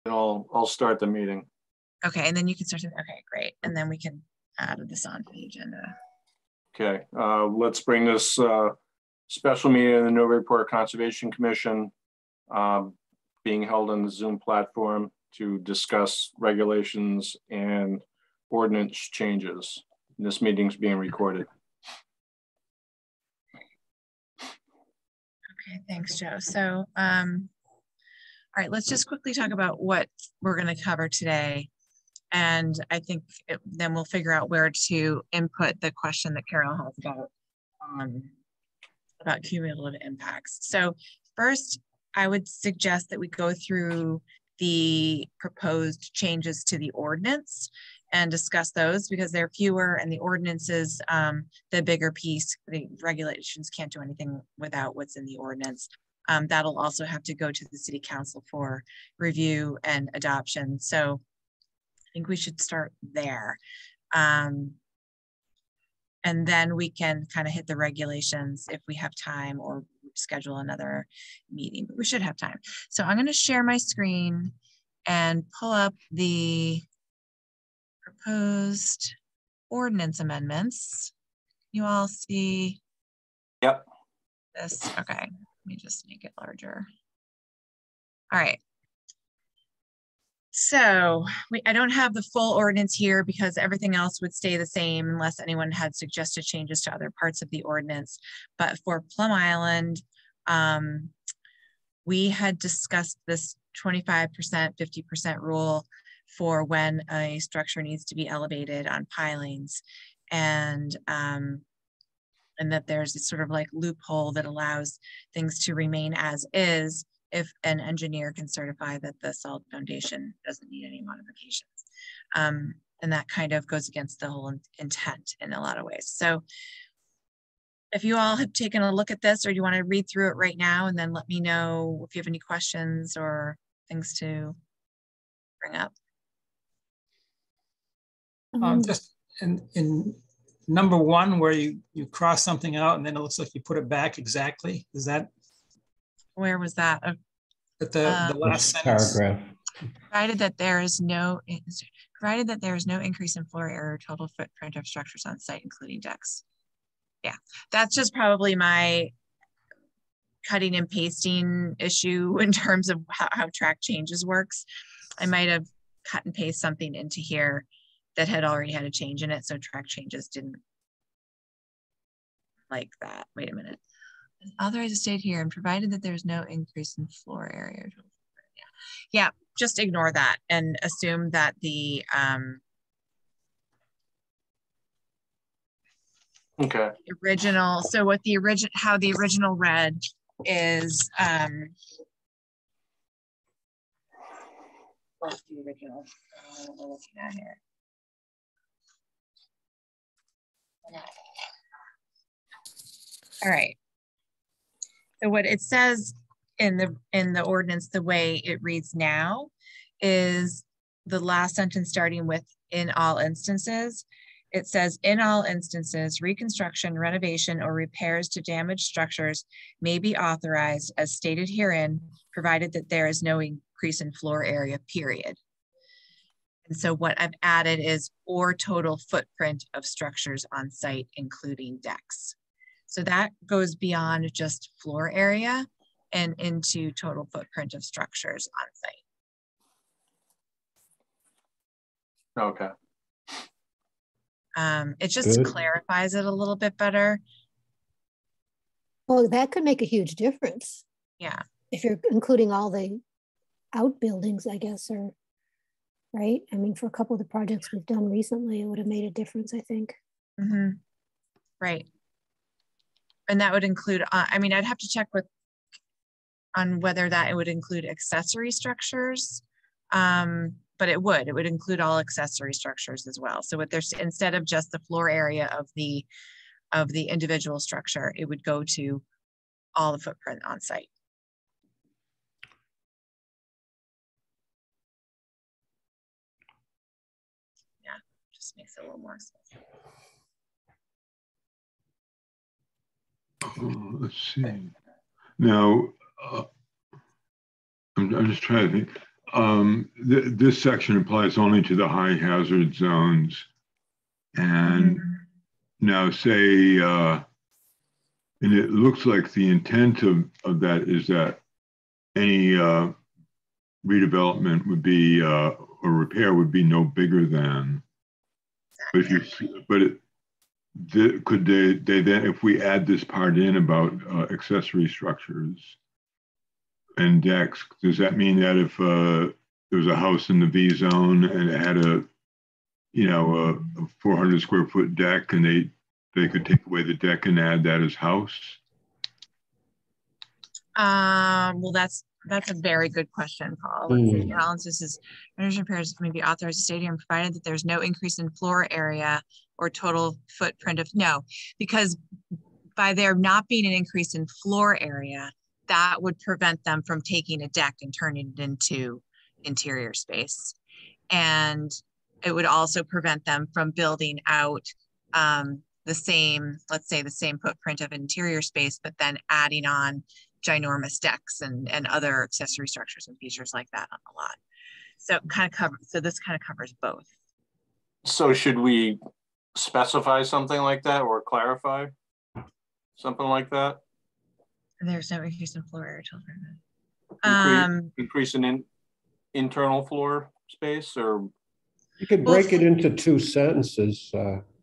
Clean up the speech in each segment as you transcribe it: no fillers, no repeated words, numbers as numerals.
And I'll start the meeting. Okay, and then you can start. Okay, great. And then we can add this onto the agenda. Okay, let's bring this special meeting of the Newburyport Conservation Commission being held on the Zoom platform to discuss regulations and ordinance changes. And this meeting is being recorded. Okay, thanks, Joe. So, all right, let's just quickly talk about what we're going to cover today. And I think then we'll figure out where to input the question that Carol has about cumulative impacts. So first, I would suggest that we go through the proposed changes to the ordinance and discuss those because they're fewer, and the ordinances, the bigger piece. The regulations can't do anything without what's in the ordinance. That'll also have to go to the city council for review and adoption. So I think we should start there. And then we can kind of hit the regulations if we have time or schedule another meeting, but we should have time. So I'm going to share my screen and pull up the proposed ordinance amendments. You all see? Yep. This? Okay, let me just make it larger. All right. So I don't have the full ordinance here because everything else would stay the same unless anyone had suggested changes to other parts of the ordinance. But for Plum Island, we had discussed this 25%, 50% rule for when a structure needs to be elevated on pilings, and that there's this sort of like loophole that allows things to remain as is if an engineer can certify that the solid foundation doesn't need any modifications. And that kind of goes against the whole intent in a lot of ways. So if you all have taken a look at this, or do you want to read through it right now and then let me know if you have any questions or things to bring up? Just in number one, where you cross something out and then it looks like you put it back exactly. Is that? Where was that? At the last sentence. Paragraph. Provided that there is no increase in floor area or total footprint of structures on site, including decks. Yeah, that's just probably my cutting and pasting issue in terms of how track changes works. I might have cut and paste something into here that had already had a change in it, so track changes didn't like that. Wait a minute. Authorized to state here, and provided that there's no increase in floor area. Yeah, just ignore that and assume that the okay. Original. So what the how the original read is what's the original we're looking at here? All right. So what it says in the ordinance, the way it reads now, is the last sentence starting with "in all instances." It says, "In all instances, reconstruction, renovation, or repairs to damaged structures may be authorized as stated herein, provided that there is no increase in floor area, period." And so what I've added is "or total footprint of structures on site, including decks." So that goes beyond just floor area and into total footprint of structures on site. Okay. It just clarifies it a little bit better. Well, that could make a huge difference. Yeah. If you're including all the outbuildings, I guess, or right? I mean, for a couple of the projects we've done recently, it would have made a difference, I think. Mm-hmm. Right. And that would include, I mean, I'd have to check on whether that it would include accessory structures, but it would include all accessory structures as well. So what there's, instead of just the floor area of the individual structure, it would go to all the footprint on site. Yeah, just makes it a little more expensive. Let's see. Now, I'm just trying to think. This section applies only to the high hazard zones. And now say, and it looks like the intent of that is that any redevelopment would be, or repair would be no bigger than. But if you, but it, could they then, if we add this part in about accessory structures and decks, does that mean that if there was a house in the V zone and it had a, you know, a 400 square foot deck, and they could take away the deck and add that as house? Well, that's a very good question, Paul. Analysis is repairs may be authorized to stadium provided that there's no increase in floor area or total footprint of no, because by there not being an increase in floor area, that would prevent them from taking a deck and turning it into interior space. And it would also prevent them from building out the same, let's say the same footprint of interior space, but then adding on ginormous decks and other accessory structures and features like that on the lot. So this kind of covers both. So should we specify something like that or clarify something like that? There's no increase in floor area. Increase in internal floor space, or you could break it into two sentences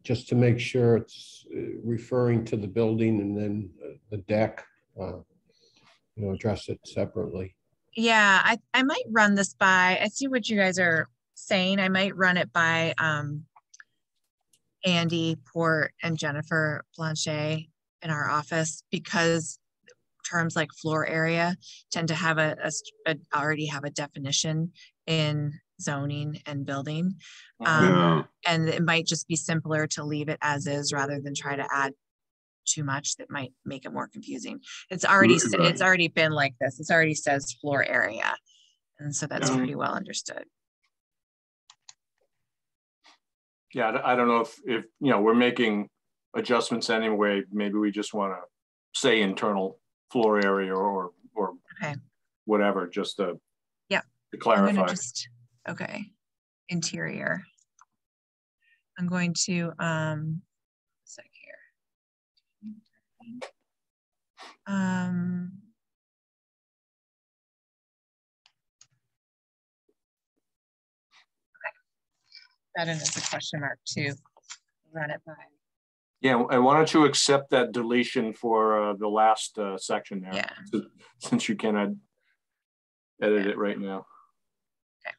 just to make sure it's referring to the building, and then the deck, you know, address it separately. Yeah, I might run this by, I see what you guys are saying. I might run it by Andy Port and Jennifer Blanchet in our office, because terms like floor area tend to have already have a definition in zoning and building. And it might just be simpler to leave it as is rather than try to add too much that might make it more confusing. It's already been like this. It already says floor area. And so that's pretty well understood. Yeah, I don't know if you know, we're making adjustments anyway. Maybe we just want to say internal floor area or whatever, just to clarify. Okay, interior. I'm going to sec here. Okay, that is a question mark too. Run it by. Yeah, and why don't you accept that deletion for the last section there? Yeah. Since you can edit it right now. Okay.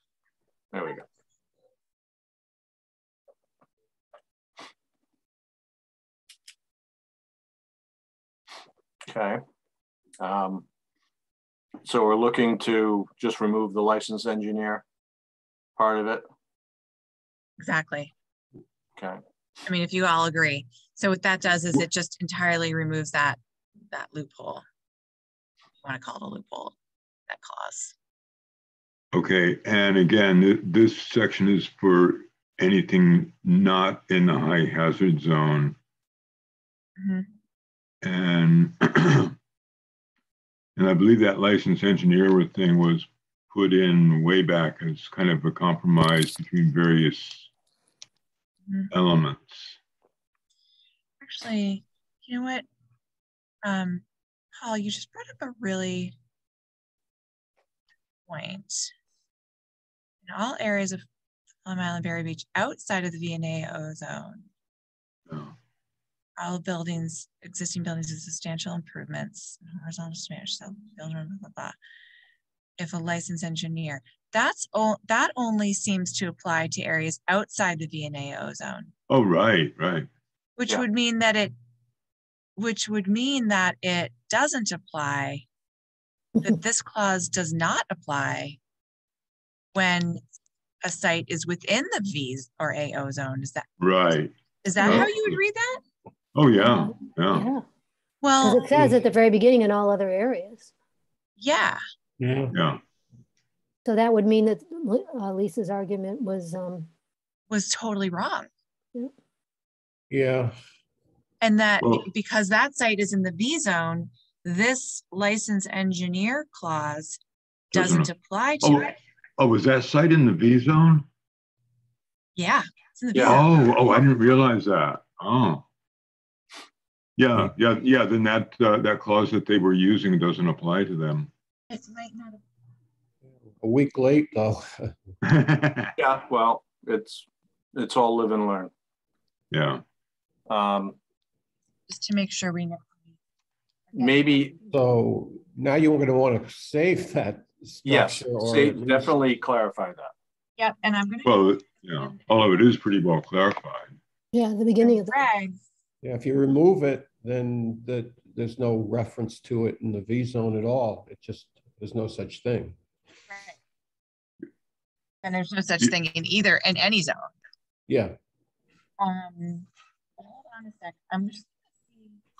There we go. Okay. So we're looking to just remove the licensed engineer part of it. Exactly. Okay. I mean, if you all agree. So what that does is it just entirely removes that loophole. You want to call it a loophole, that clause. Okay, and again, this section is for anything not in the high hazard zone. And and I believe that licensed engineer thing was put in way back as kind of a compromise between various elements. Actually, you know what? Paul, you just brought up a really point. In all areas of Plum Island, Berry Beach outside of the VNAO zone, all buildings, existing buildings with substantial improvements, horizontal smash, so build blah, blah, blah. If a licensed engineer, that only seems to apply to areas outside the VNAO zone. Oh, right. Which would mean that it doesn't apply, that this clause does not apply when a site is within the V or AO zone. Is that right? Is that how you would read that? Oh yeah. Well, Well, because it says at the very beginning in all other areas. Yeah. So that would mean that Lisa's argument was totally wrong. Yeah. And that because that site is in the V zone, this licensed engineer clause doesn't apply to it. Oh, was that site in the V zone? Yeah. It's in the Yeah. Oh, I didn't realize that. Oh. Yeah. Then that clause that they were using doesn't apply to them. It might not have. A week late, though. Yeah, well, it's all live and learn. Yeah. Just to make sure we know. Maybe, So now you're going to want to save that yes, structure, or at least- definitely clarify that. Yep, and I'm gonna. Well, yeah. All of it is pretty well clarified. Yeah, the beginning of the regs. Yeah, if you remove it, then there's no reference to it in the V zone at all. It just, there's no such thing. Right. And there's no such thing in any zone. Yeah. Hold on a sec. I'm just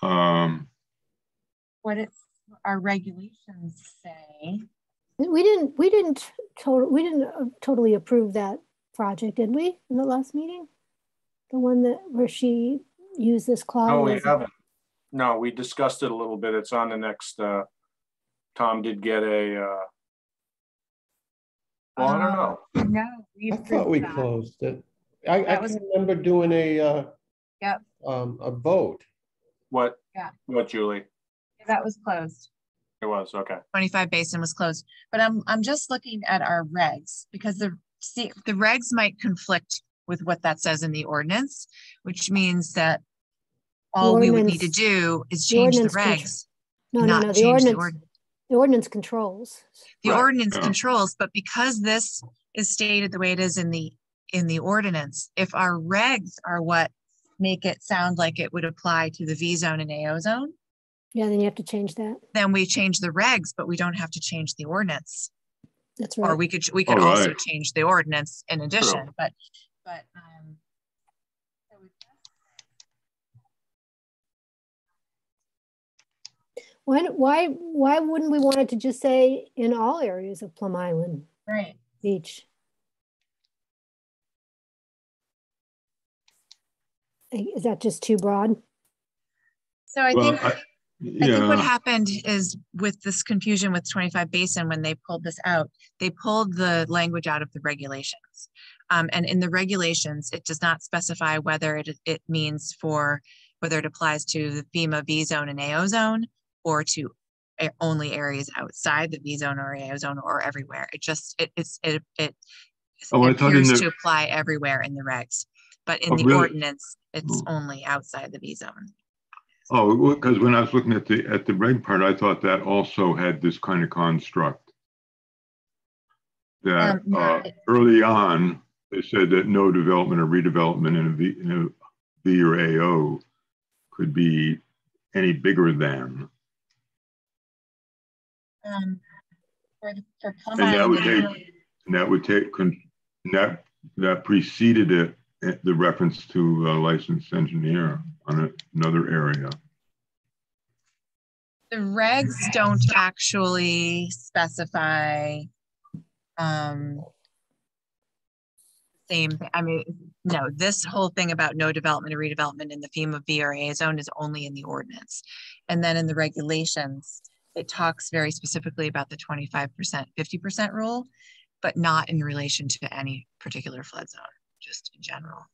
gonna see what our regulations say. we didn't totally approve that project, did we, in the last meeting? The one where she used this clause? No, we haven't. No, we discussed it a little bit. It's on the next, Tom did get a, well, I don't know. No, I thought we closed it. I can remember doing a vote. What? Yeah. What, Julie? That was closed. It was, okay. 25 Basin was closed, but I'm just looking at our regs because the regs might conflict with what that says in the ordinance, which means that all we would need to do is change the regs. The ordinance controls. The ordinance controls, but because this is stated the way it is in the ordinance, if our regs are what make it sound like it would apply to the V zone and AO zone, yeah, then you have to change that. then we change the regs, but we don't have to change the ordinance. That's right. Or we could also change the ordinance in addition, True. but why wouldn't we want it to just say in all areas of Plum Island Beach? Is that just too broad? So I think what happened is with this confusion with 25 Basin, when they pulled this out, they pulled the language out of the regulations. And in the regulations, it does not specify whether it means whether it applies to the FEMA V zone and AO zone or to only areas outside the V zone or AO zone or everywhere. It appears to apply everywhere in the regs, but in the ordinance, it's only outside the V zone. Oh, because when I was looking at the reg part, I thought that also had this kind of construct that early on they said that no development or redevelopment in a V or AO could be any bigger than. For Plum Island, that preceded it. The reference to a licensed engineer on another area. The regs don't actually specify same. I mean, no, this whole thing about no development or redevelopment in the FEMA VRA zone is only in the ordinance. And then in the regulations, it talks very specifically about the 25%, 50% rule, but not in relation to any particular flood zone, just in general.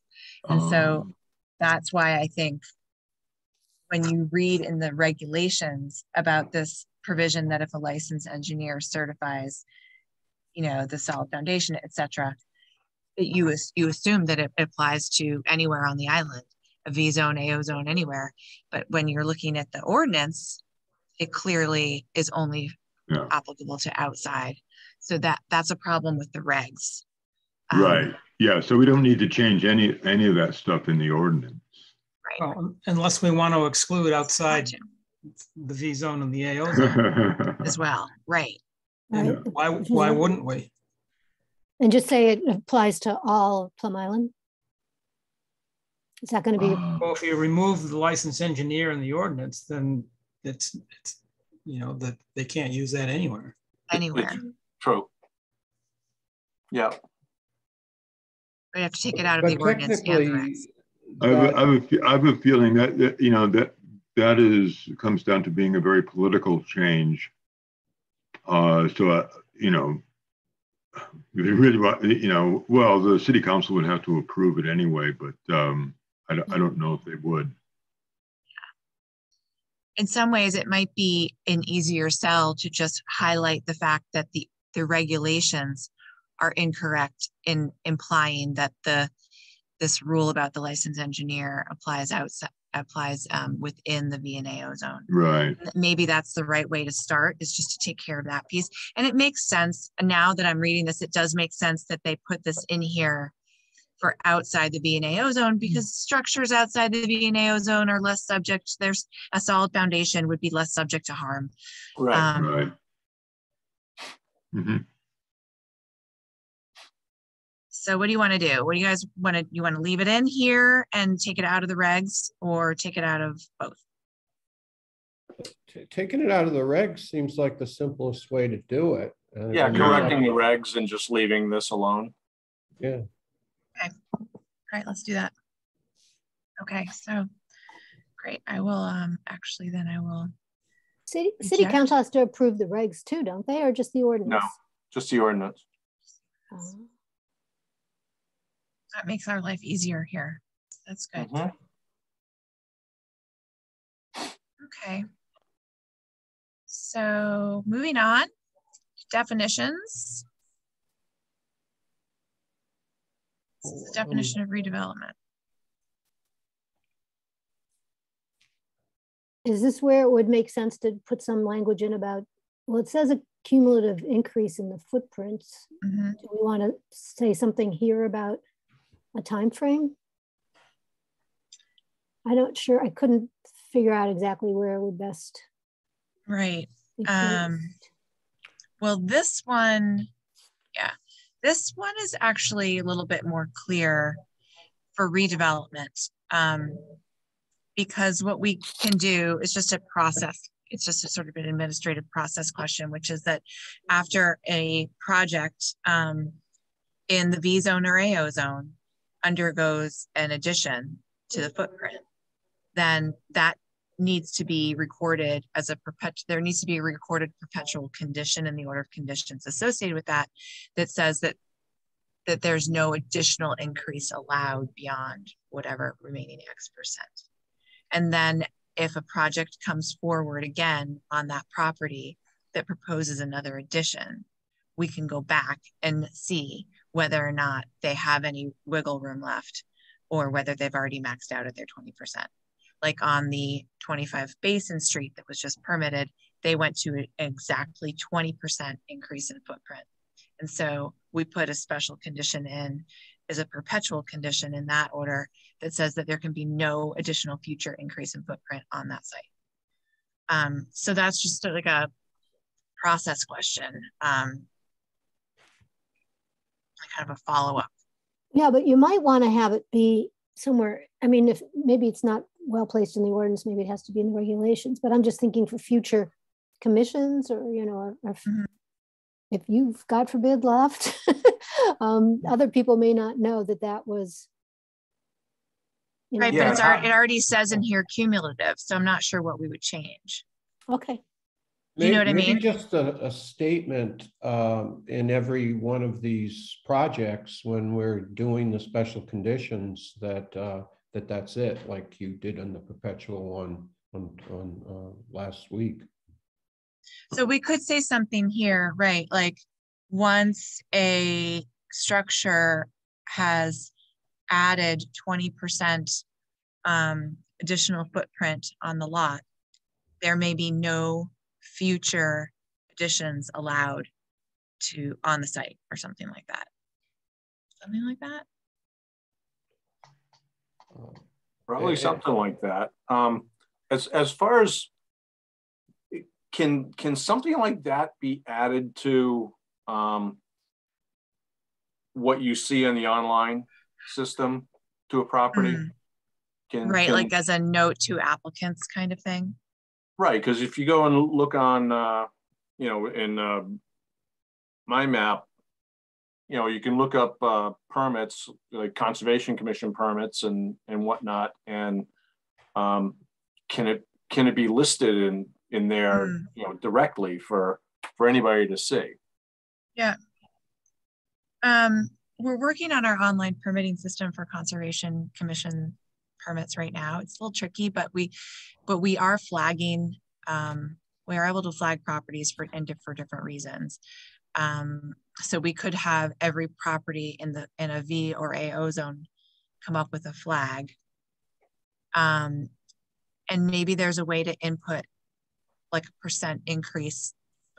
And so that's why I think when you read in the regulations about this provision that if a licensed engineer certifies, the solid foundation, et cetera, you assume that it applies to anywhere on the island, a V zone, AO zone, anywhere. But when you're looking at the ordinance, it clearly is only applicable to outside. So that's a problem with the regs. Right. Yeah. So we don't need to change any of that stuff in the ordinance. Right. Well, unless we want to exclude outside the V zone and the AO zone as well. Right. Right. Why wouldn't we? And just say it applies to all Plum Island? Is that going to be? Well, if you remove the licensed engineer in the ordinance, then it's that they can't use that anywhere. Anywhere. True. Yeah. We have to take it out of the ordinance. I have a feeling that comes down to being a very political change. they really want, you know, well, the city council would have to approve it anyway, but I don't know if they would. In some ways, it might be an easier sell to just highlight the fact that the regulations are incorrect in implying that this rule about the licensed engineer applies within the VNAO zone. Right. Maybe that's the right way to start, is just to take care of that piece. And it makes sense now that I'm reading this, it does make sense that they put this in here for outside the VNAO zone, because structures outside the VNAO zone are less subject. There's a solid foundation would be less subject to harm. Right. Right. Mm-hmm. So what do you want to do? What do you guys want to, you want to leave it in here and take it out of the regs, or take it out of both? Taking it out of the regs seems like the simplest way to do it. Yeah, correcting the regs and just leaving this alone. Yeah. Okay. All right, let's do that. Okay, so great. I will actually then I will. City council has to approve the regs too, don't they? Or just the ordinance? No, just the ordinance. Oh. That makes our life easier here. That's good. Mm-hmm. Okay. So moving on, definitions. This is the definition of redevelopment. Is this where it would make sense to put some language in about, well, it says a cumulative increase in the footprints. Mm-hmm. Do we want to say something here about a time frame? I'm not sure. I couldn't figure out exactly where it would best. Right. Well, this one, yeah, this one is actually a little bit more clear for redevelopment, because what we can do is just a process. It's just a sort of an administrative process question, which is that after a project in the V zone or AO zone undergoes an addition to the footprint, then that needs to be recorded as a there needs to be a recorded perpetual condition in the order of conditions associated with that, that says that there's no additional increase allowed beyond whatever remaining X%. And then if a project comes forward again on that property that proposes another addition, we can go back and see whether or not they have any wiggle room left, or whether they've already maxed out at their 20%. Like on the 25 Basin Street that was just permitted, they went to exactly 20% increase in footprint. And so we put a special condition in as a perpetual condition in that order that says that there can be no additional future increase in footprint on that site. So that's just like a process question, like kind of a follow-up. Yeah, but you might want to have it be somewhere. I mean, if maybe it's not well placed in the ordinance, maybe it has to be in the regulations, but I'm just thinking for future commissions, or, you know, or if you've, God forbid, left, other people may not know that that was, you know. Right, but it already says in here cumulative, so I'm not sure what we would change. Okay. You know what I mean? Maybe just a statement in every one of these projects when we're doing the special conditions that that's it, like you did on the perpetual one on last week. So we could say something here, right? Like once a structure has added 20% additional footprint on the lot, there may be no future additions allowed to on the site, or something like that. Something like that. Probably something like that. As far as can something like that be added to what you see in the online system to a property? Right, like as a note to applicants kind of thing. Right, because if you go and look on, you know, in my map, you know, you can look up permits, like Conservation Commission permits and whatnot, and can it be listed in there, you know, directly for anybody to see? Yeah. We're working on our online permitting system for Conservation Commission permits right now. It's a little tricky, but we are flagging. We are able to flag properties for different reasons. So we could have every property in a V or AO zone come up with a flag. And maybe there's a way to input like a % increase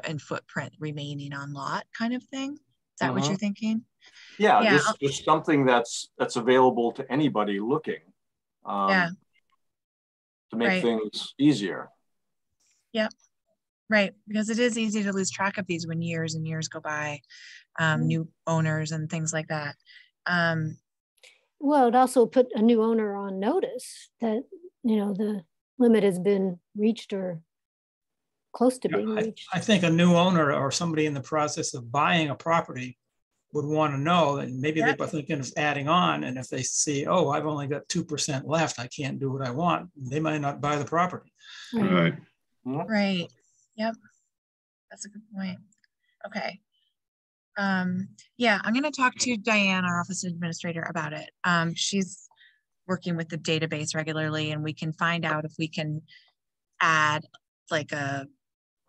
in footprint remaining on lot kind of thing. Is that what you're thinking? Yeah, just something that's available to anybody looking to make things easier. Yep. Right, because it is easy to lose track of these when years and years go by, new owners and things like that. Well, it also put a new owner on notice that, you know, the limit has been reached or close to being reached. I think a new owner or somebody in the process of buying a property would want to know that maybe they're thinking of adding on. And if they see, oh, I've only got 2% left, I can't do what I want, they might not buy the property. Right. Right. Yep. That's a good point. Okay. Yeah, I'm going to talk to Diane, our office administrator, about it. She's working with the database regularly, and we can find out if we can add like a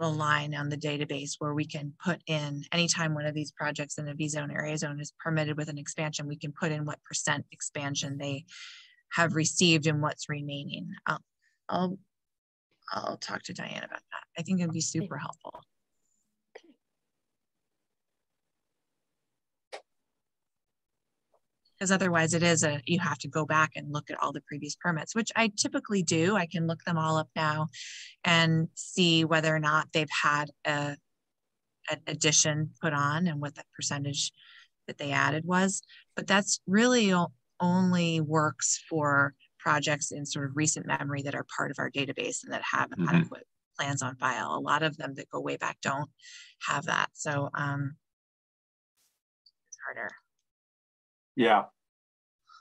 line on the database where we can put in anytime one of these projects in a V zone or A zone is permitted with an expansion, we can put in what % expansion they have received and what's remaining. I'll talk to Diane about that. I think it'd be super helpful. Because otherwise it is you have to go back and look at all the previous permits, which I typically do. I can look them all up now and see whether or not they've had an addition put on and what the percentage that they added was. But that's really only works for projects in sort of recent memory that are part of our database and that have adequate plans on file. A lot of them that go way back don't have that. So it's harder. Yeah.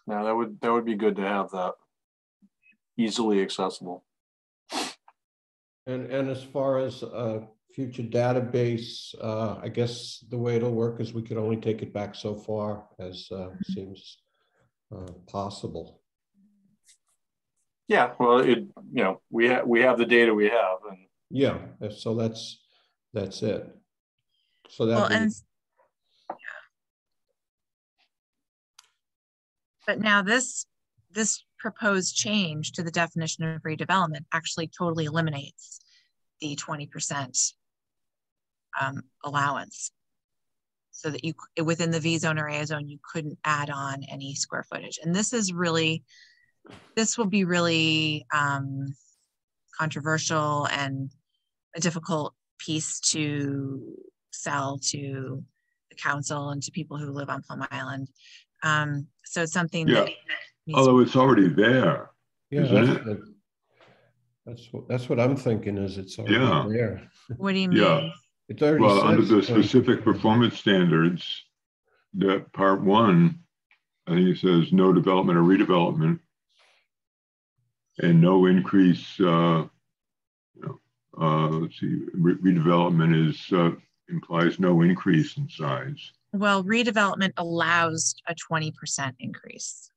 No, that would be good to have that easily accessible. And as far as future database, I guess the way it'll work is we could only take it back so far as seems possible. Yeah, well, we have the data we have, and yeah, so that's it. So that. Well, but now this proposed change to the definition of redevelopment actually totally eliminates the 20% allowance, so that you within the V zone or A zone you couldn't add on any square footage. And this will be really controversial and a difficult piece to sell to the council and to people who live on Plum Island. So it's something that although it's already there. Yeah, that's what I'm thinking is it's already there. What do you mean? Yeah. It's already under the specific performance standards, that part 1, I think it says no development or redevelopment, and no increase. Let's see, redevelopment implies no increase in size. Well, redevelopment allows a 20% increase.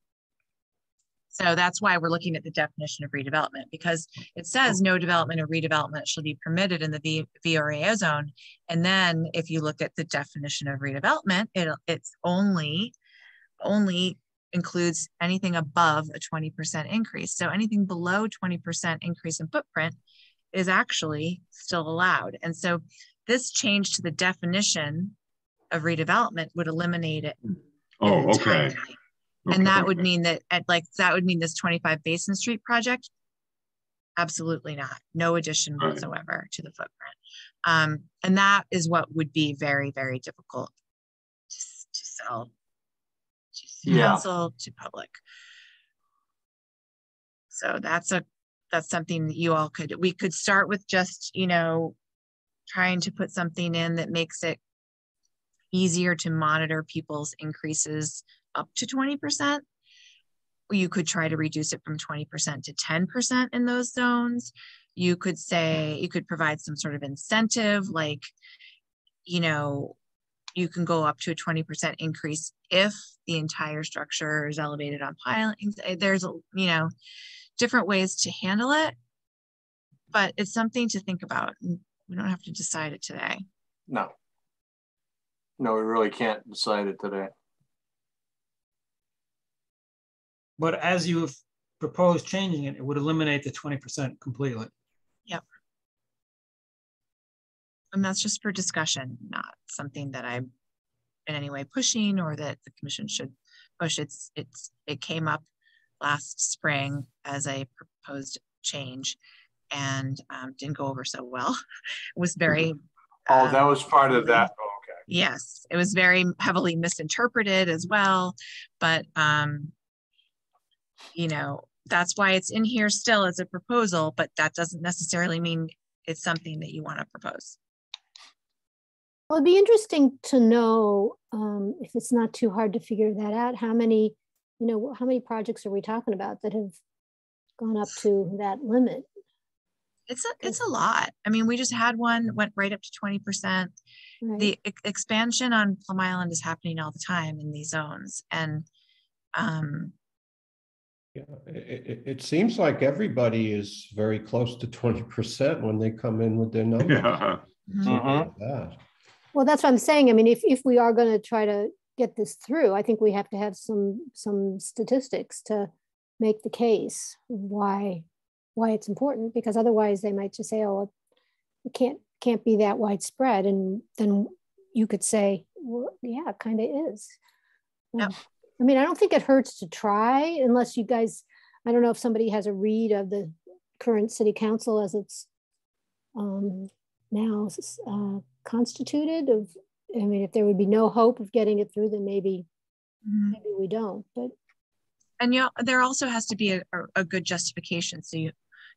So that's why we're looking at the definition of redevelopment, because it says no development or redevelopment shall be permitted in the V or AO zone. And then if you look at the definition of redevelopment, it's only includes anything above a 20% increase. So anything below 20% increase in footprint is actually still allowed. And so this change to the definition of redevelopment would eliminate it. Oh, okay. And that would mean that that would mean this 25 Basin Street project, absolutely not. No addition whatsoever to the footprint. And that is what would be very, very difficult to sell to council, to public. So that's something that you all we could start with, just, trying to put something in that makes it easier to monitor people's increases up to 20%. You could try to reduce it from 20% to 10% in those zones. You could provide some sort of incentive, like, you can go up to a 20% increase if the entire structure is elevated on pilings. There's, you know, different ways to handle it, but it's something to think about. We don't have to decide it today. No. No, we really can't decide it today. But as you have proposed changing it, it would eliminate the 20% completely. Yep. And that's just for discussion, not something that I'm in any way pushing or that the commission should push. It came up last spring as a proposed change and didn't go over so well. It was very oh, that was part of that. Oh, okay. Yes, it was very heavily misinterpreted as well, but you know, that's why it's in here still as a proposal, but that doesn't necessarily mean it's something that you want to propose. Well, it'd be interesting to know, if it's not too hard to figure that out, how many, you know, how many projects are we talking about that have gone up to that limit? It's a lot. I mean, we just had one went right up to 20%. Right. The expansion on Plum Island is happening all the time in these zones, and yeah, it seems like everybody is very close to 20% when they come in with their numbers. Yeah. Mm-hmm. Well, that's what I'm saying. I mean, if we are going to try to get this through, I think we have to have some statistics to make the case why it's important, because otherwise they might just say, oh, it can't be that widespread, and then you could say, well, yeah, it kind of is. Yep. I mean, I don't think it hurts to try, unless you guys, I don't know if somebody has a read of the current city council as it's now constituted. Of, I mean, if there would be no hope of getting it through, then maybe we don't. But and you know, there also has to be a good justification. So you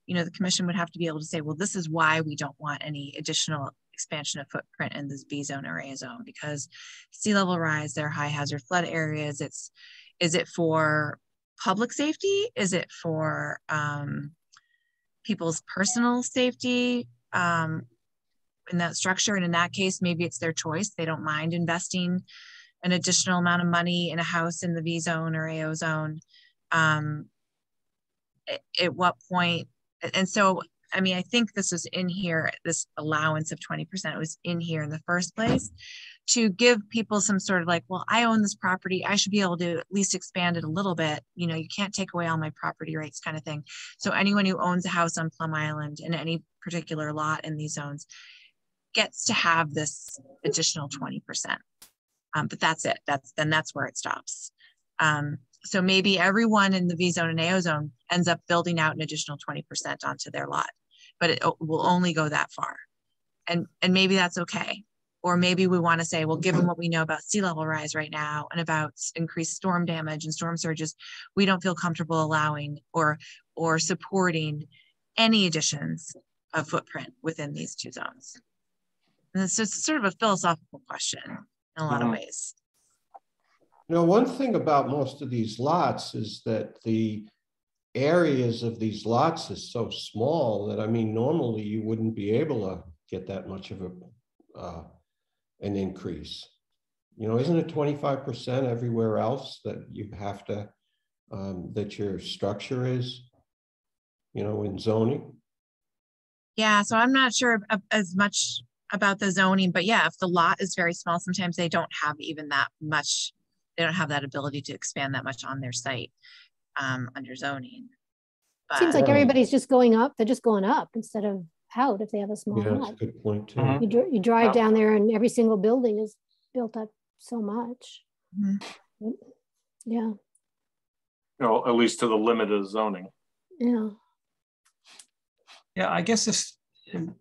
know, the commission would have to be able to say, well, this is why we don't want any additional expansion of footprint in this B zone or A zone, because sea level rise, they're high hazard flood areas. Is it for public safety? Is it for people's personal safety in that structure? And in that case, maybe it's their choice. They don't mind investing an additional amount of money in a house in the V zone or AO zone. At what point? And so, I mean, I think this was in here, this allowance of 20% was in here in the first place to give people some sort of like, well, I own this property, I should be able to at least expand it a little bit. You know, you can't take away all my property rights kind of thing. So anyone who owns a house on Plum Island in any particular lot in these zones gets to have this additional 20%. But that's it. That's where it stops. So maybe everyone in the V zone and AO zone ends up building out an additional 20% onto their lot, but it will only go that far. And maybe that's okay. Or maybe we want to say, well, given what we know about sea level rise right now and about increased storm damage and storm surges, we don't feel comfortable allowing or supporting any additions of footprint within these two zones. And it's just sort of a philosophical question in a lot of ways. You know, one thing about most of these lots is that the areas of these lots is so small that, I mean, normally you wouldn't be able to get that much of an increase. You know, isn't it 25% everywhere else that you have to, that your structure is, you know, in zoning? Yeah, so I'm not sure as much about the zoning, but yeah, if the lot is very small, sometimes they don't have even that much. They don't have that ability to expand that much on their site under zoning. But seems like everybody's just going up. They're just going up instead of out if they have a small lot. That's a good point too. You drive down there and every single building is built up so much. Yeah. You know, at least to the limit of zoning. Yeah. Yeah, I guess if,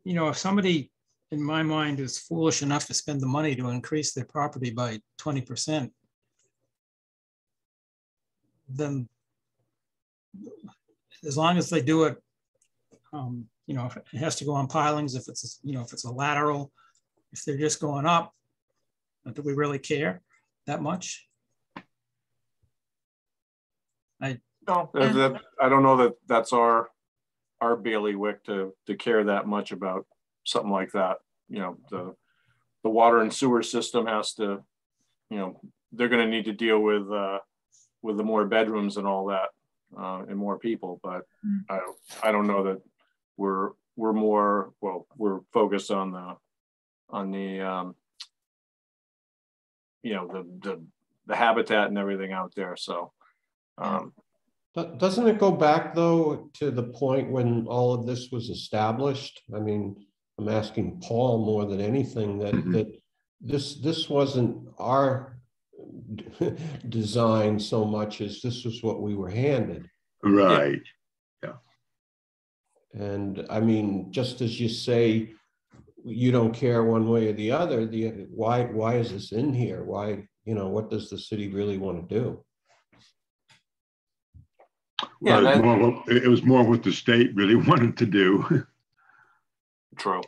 you know, if somebody in my mind is foolish enough to spend the money to increase their property by 20%, then as long as they do it, you know, if it has to go on pilings, if it's, you know, if it's a lateral, if they're just going up, do we really care that much? I don't know that that's our bailiwick to care that much about something like that. You know, water and sewer system has to, you know, they're going to need to deal with the more bedrooms and all that, and more people. But I don't know that we're more, well, we're focused on the you know, the habitat and everything out there. So doesn't it go back though to the point when all of this was established? I mean, I'm asking Paul more than anything that this wasn't our design so much as this was what we were handed. Right. Yeah. And I mean, just as you say, you don't care one way or the other, why is this in here? Why, you know, what does the city really want to do? Well, yeah, it was more what the state really wanted to do. True.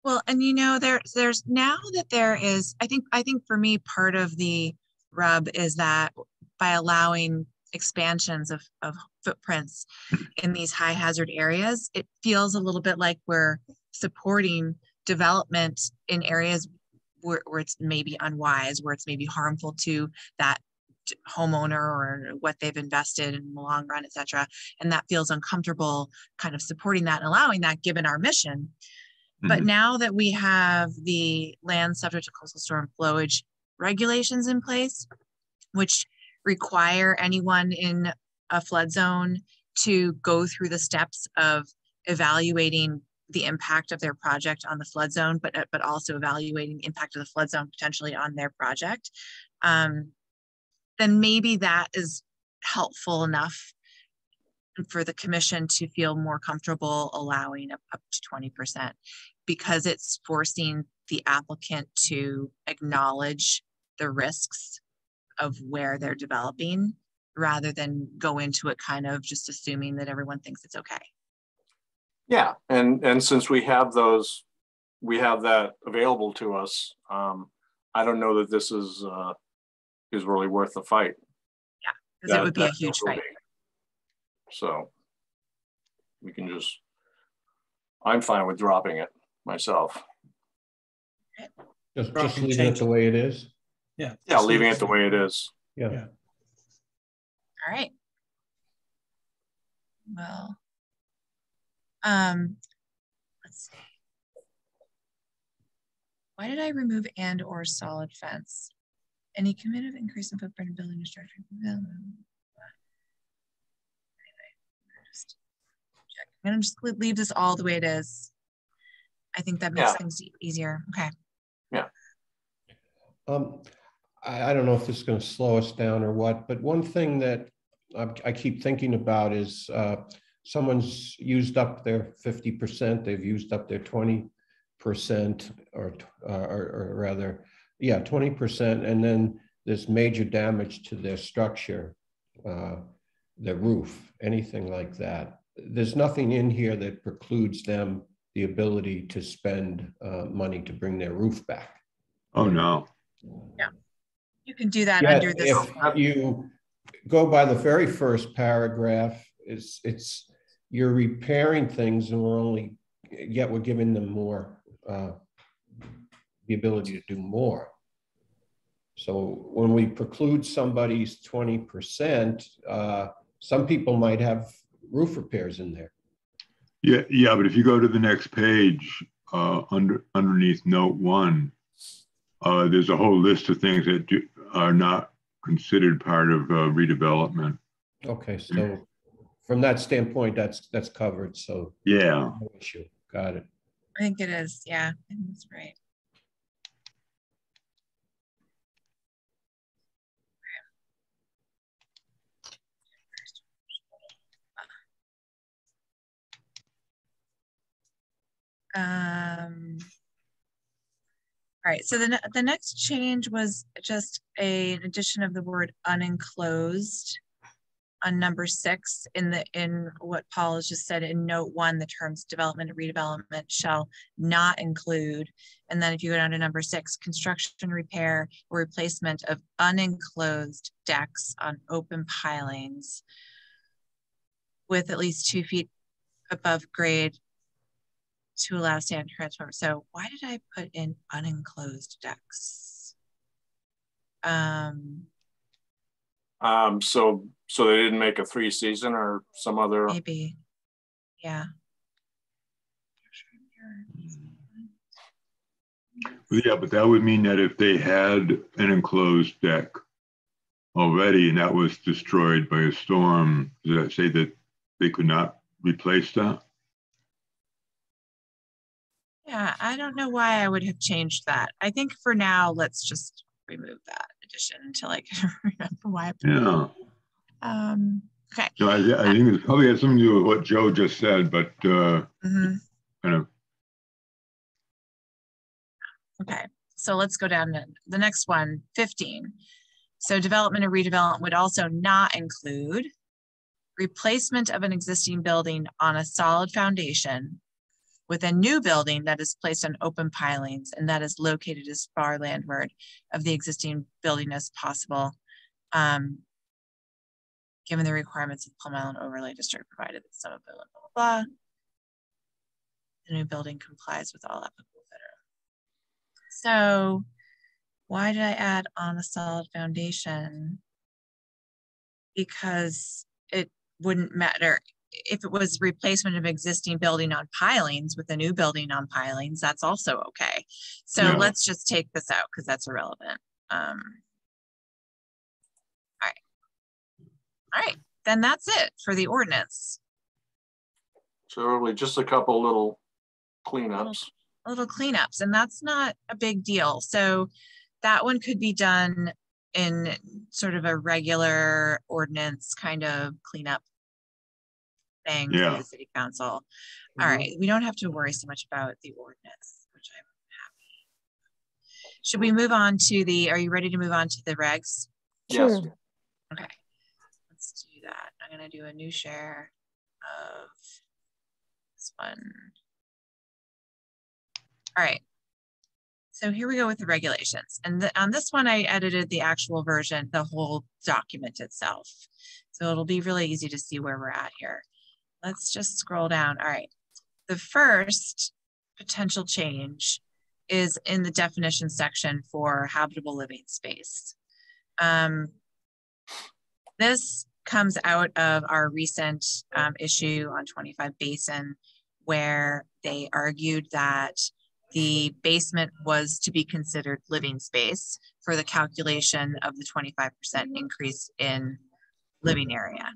Well, and you know, there's now that there is, I think for me, part of the rub is that by allowing expansions of footprints in these high hazard areas, it feels a little bit like we're supporting development in areas where it's maybe unwise, where it's maybe harmful to that homeowner or what they've invested in the long run, et cetera. And that feels uncomfortable kind of supporting that and allowing that given our mission. But now that we have the land subject to coastal storm flowage regulations in place, which require anyone in a flood zone to go through the steps of evaluating the impact of their project on the flood zone, but also evaluating the impact of the flood zone potentially on their project, then maybe that is helpful enough for the commission to feel more comfortable allowing up to 20%, because it's forcing the applicant to acknowledge the risks of where they're developing rather than go into it kind of just assuming that everyone thinks it's okay. Yeah, and since we have that available to us, I don't know that this is really worth the fight. Yeah, because it would be a huge fight. So we can I'm fine with dropping it myself. Just leaving it the way it is? Yeah. Yeah, leaving it the way it is. Yeah. All right. Well, let's see. Why did I remove and or solid fence? Any committed increase in footprint in building and structure? I'm gonna just leave this all the way it is. I think that makes things easier. Okay. Yeah. I don't know if this is going to slow us down or what, but one thing that I keep thinking about is someone's used up their 50%, they've used up their 20%, or rather, yeah, 20%, and then there's major damage to their structure, their roof, anything like that. There's nothing in here that precludes them the ability to spend money to bring their roof back. Oh, no. Yeah, you can do that under this. If you go by the very first paragraph, it's you're repairing things, and we're giving them more, the ability to do more. So when we preclude somebody's 20%, some people might have roof repairs in there. Yeah, but if you go to the next page, underneath note 1, there's a whole list of things that are not considered part of redevelopment. Okay, so from that standpoint, that's covered. So yeah, no issue. Got it. I think it is. Yeah, I think that's right. All right, so the next change was just an addition of the word unenclosed on number 6 in what Paul has just said in note 1, the terms development and redevelopment shall not include. And then if you go down to number 6, construction, repair, or replacement of unenclosed decks on open pilings with at least 2 feet above grade to allow sand transfer. So why did I put in unenclosed decks? So they didn't make a 3-season or some other. Maybe, yeah. Yeah, but that would mean that if they had an enclosed deck already and that was destroyed by a storm, does that say that they could not replace that? Yeah, I don't know why I would have changed that. I think for now, let's just remove that addition until I can remember why I put Yeah. it. Okay. No, I think it probably has something to do with what Joe just said, but kind of. Okay, so let's go down to the next one, 15. So development and redevelopment would also not include replacement of an existing building on a solid foundation with a new building that is placed on open pilings and that is located as far landward of the existing building as possible, given the requirements of the Plum Island Overlay District, provided that some of blah, blah, blah, blah. The new building complies with all applicable federal. So why did I add on a solid foundation? Because it wouldn't matter if it was replacement of existing building on pilings with a new building on pilings, that's also okay. So Yeah. let's just take this out because that's irrelevant. All right, then that's it for the ordinance. So really just a couple little cleanups. Little cleanups, and that's not a big deal. So that one could be done in sort of a regular ordinance kind of cleanup thing through the city council. All right, we don't have to worry so much about the ordinance, which I'm happy. Should we move on to the, are you ready to move on to the regs? Sure. Yes. Okay, let's do that. I'm gonna do a new share of this one. All right, so here we go with the regulations. And on this one, I edited the actual version, the whole document itself. So it'll be really easy to see where we're at here. Let's just scroll down. All right, the first potential change is in the definition section for habitable living space. This comes out of our recent issue on 25 Basin, where they argued that the basement was to be considered living space for the calculation of the 25% increase in living area.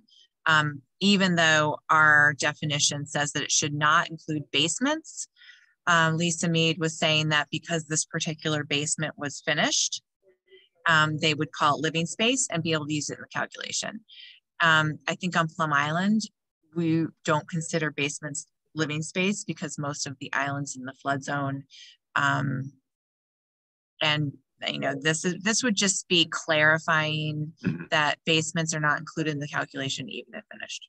Even though our definition says that it should not include basements, Lisa Mead was saying that because this particular basement was finished, they would call it living space and be able to use it in the calculation. I think on Plum Island, we don't consider basements living space because most of the islands in the flood zone, and you know, this would just be clarifying that basements are not included in the calculation even if finished.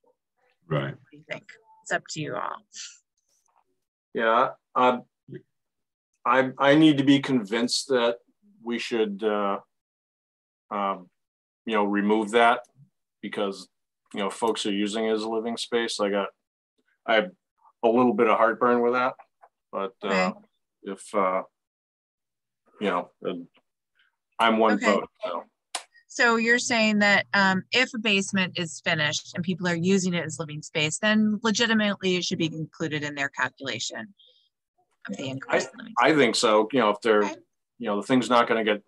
Right. What do you think? It's up to you all. Yeah, I need to be convinced that we should, you know, remove that because, you know, folks are using it as a living space. I have a little bit of heartburn with that, but Okay. if you know, I'm one Okay. vote. So you're saying that if a basement is finished and people are using it as living space, then legitimately it should be included in their calculation of the increase in living space. I think so. You know, if they're, Okay. you know, the thing's not going to get,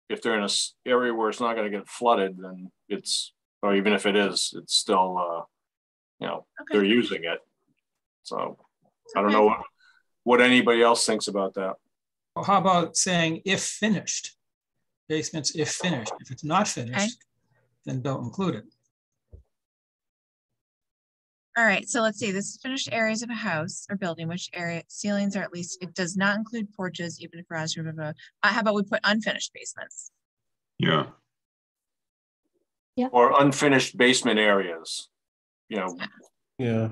if they're in a area where it's not going to get flooded, then it's, or even if it is, it's still, you know, Okay. they're using it. So I don't know what anybody else thinks about that. Well, how about saying if finished? Basements if finished. If it's not finished, then don't include it. All right, so let's see. This is finished areas of a house or building, which area ceilings are at least, it does not include porches, even if garage room. How about we put unfinished basements? Yeah. Yeah. Or unfinished basement areas, you know. Yeah.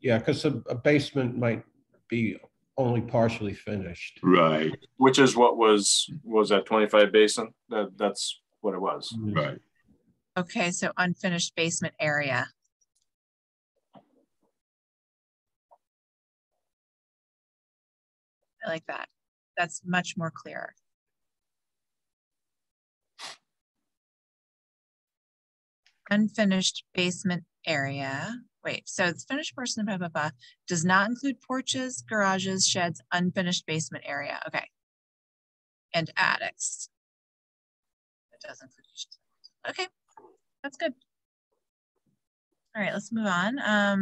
Yeah, because a basement might be only partially finished. Right. Which is what was that 25 Basin? That's what it was. Right. Okay, so unfinished basement area. I like that. That's much more clear. Unfinished basement area. Wait, so it's finished portion, blah, blah, blah, does not include porches, garages, sheds, unfinished basement area. Okay. And attics. It does include. Okay, that's good. All right, let's move on. I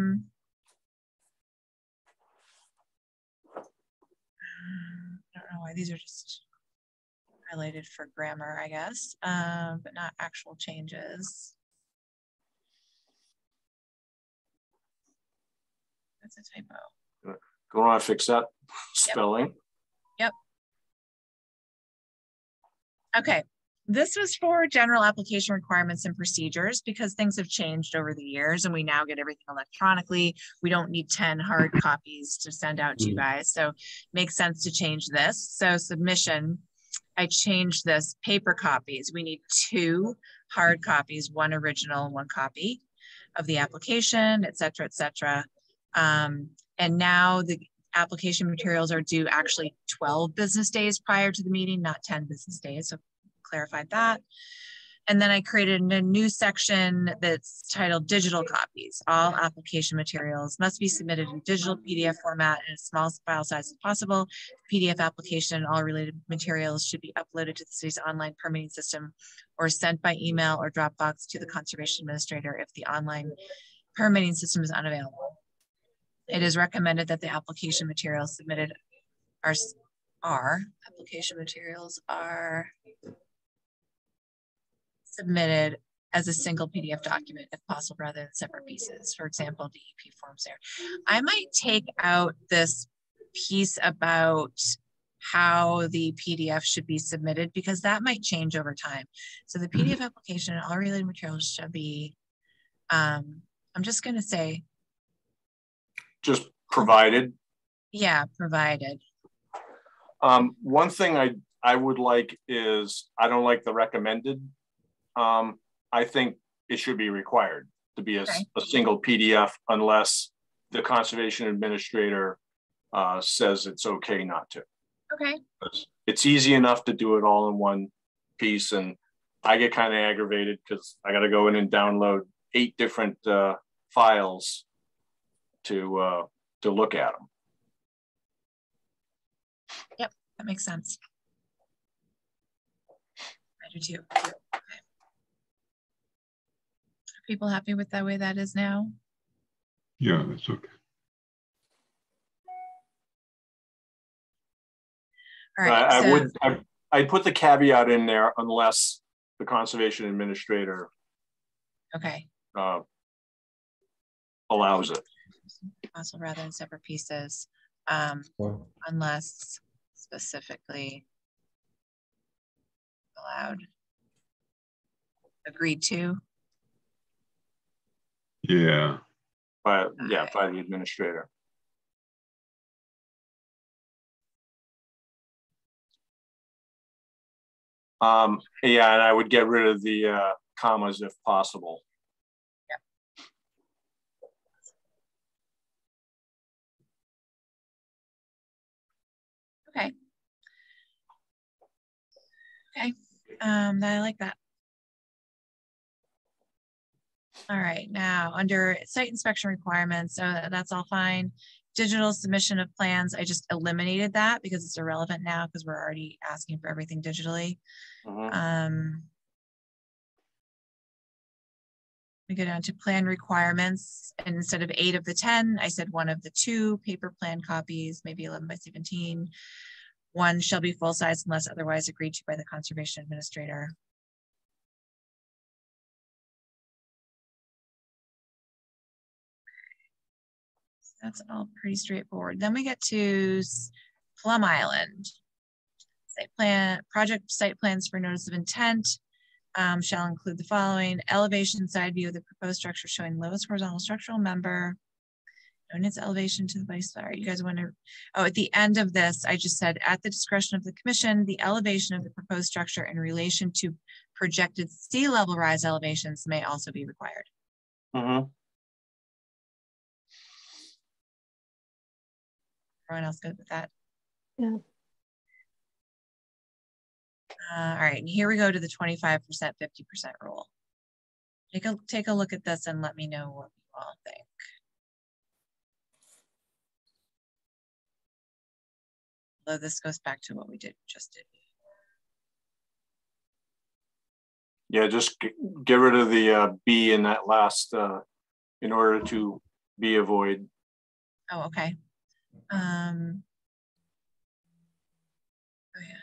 don't know why these are just highlighted for grammar, I guess, but not actual changes. That's a typo. Go on, fix that spelling. Yep. Okay, this was for general application requirements and procedures because things have changed over the years and we now get everything electronically. We don't need 10 hard copies to send out to you guys. So it makes sense to change this. So submission, I changed this paper copies. We need 2 hard copies, 1 original, 1 copy of the application, et cetera, et cetera. And now the application materials are due actually 12 business days prior to the meeting, not 10 business days. So clarified that. And then I created a new section that's titled digital copies. All application materials must be submitted in digital PDF format in as small file size as possible. PDF application and all related materials should be uploaded to the city's online permitting system or sent by email or Dropbox to the conservation administrator if the online permitting system is unavailable. It is recommended that the application materials submitted submitted as a single PDF document if possible rather than separate pieces. For example, DEP forms there. I might take out this piece about how the PDF should be submitted because that might change over time. So the PDF application and all related materials should be, I'm just going to say, just provided. Yeah, provided. One thing I would like is, I don't like the recommended. I think it should be required to be a single PDF unless the conservation administrator says it's okay not to. Okay. It's easy enough to do it all in one piece, and I get kind of aggravated because I got to go in and download 8 different files to look at them. Yep, that makes sense. I do too. Okay. Are people happy with the way that is now? Yeah, that's okay. All right. I'd put the caveat in there unless the conservation administrator allows it. Also, rather than separate pieces, unless specifically allowed, agreed to. Yeah. By the administrator. Yeah, and I would get rid of the commas if possible. Okay. Okay. I like that. All right. Now, under site inspection requirements, so that's all fine. Digital submission of plans, I just eliminated that because it's irrelevant now because we're already asking for everything digitally. We go down to plan requirements, and instead of 8 of the 10, I said 1 of the 2 paper plan copies, maybe 11 by 17. 1 shall be full size unless otherwise agreed to by the conservation administrator. So that's all pretty straightforward. Then we get to Plum Island. Site plan, project site plans for notice of intent. Shall include the following: elevation side view of the proposed structure showing lowest horizontal structural member and its elevation to the base. Sorry, you guys want to, at the end of this, I just said at the discretion of the commission, the elevation of the proposed structure in relation to projected sea level rise elevations may also be required. Everyone else good with that? Yeah. All right, and here we go to the 25%, 50% rule. Take a look at this and let me know what you all think. Although this goes back to what we just did. Yeah, just get rid of the B in that last, in order to be a void. Oh, okay. Oh yeah.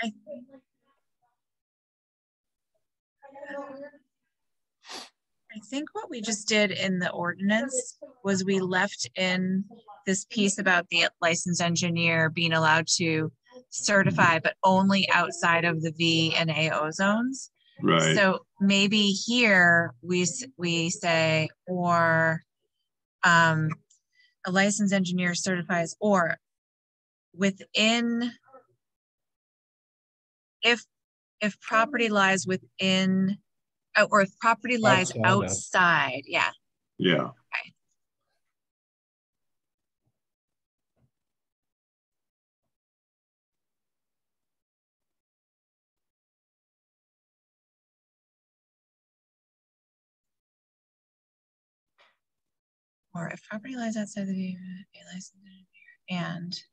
I think what we just did in the ordinance was we left in this piece about the licensed engineer being allowed to certify, but only outside of the V and AO zones. Right. So maybe here we say, or a licensed engineer certifies, or within, if property lies within, or if property lies outside, yeah. Yeah. Okay. Or if property lies outside the a licensed engineer and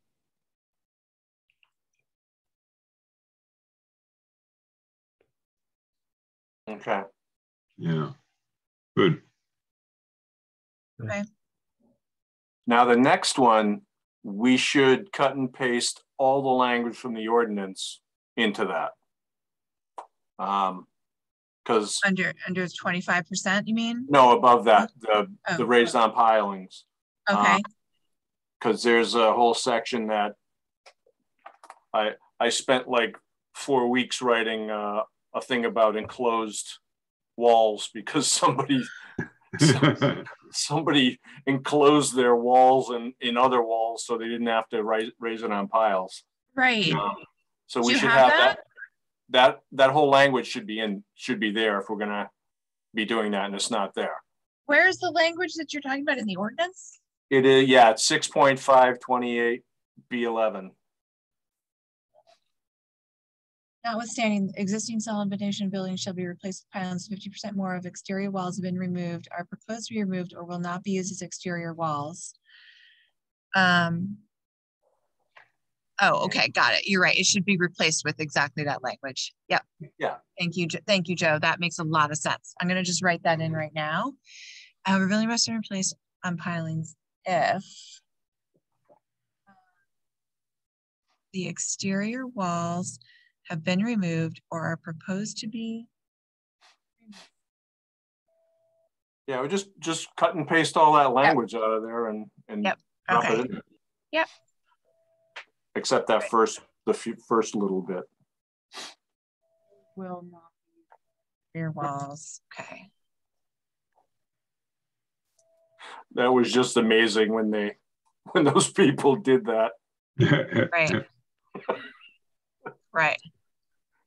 Okay. Yeah. Good. okay. Now the next one, we should cut and paste all the language from the ordinance into that. Because Under 25%, you mean? no, above that, the raised on pilings. Okay. Because there's a whole section that I spent like 4 weeks writing a thing about enclosed walls because somebody enclosed their walls in other walls so they didn't have to raise it on piles. Right. So we should have that whole language should be there if we're gonna be doing that, and it's not there. Where's the language that you're talking about in the ordinance? It is, yeah, it's 6.528 B11. Notwithstanding, existing solid foundation buildings shall be replaced with pylons. 50% more of exterior walls have been removed, are proposed to be removed, or will not be used as exterior walls. Oh, okay, got it. You're right. It should be replaced with exactly that language. Yep. Yeah. Thank you, Joe. That makes a lot of sense. I'm going to just write that in right now. Rebuilding must be replaced on pilings if the exterior walls have been removed or are proposed to be. Yeah, we just cut and paste all that language out of there and yep. drop Okay. it in. Yep. Except that first little bit. Will not be rear walls. Okay. That was just amazing when those people did that. Right. Right.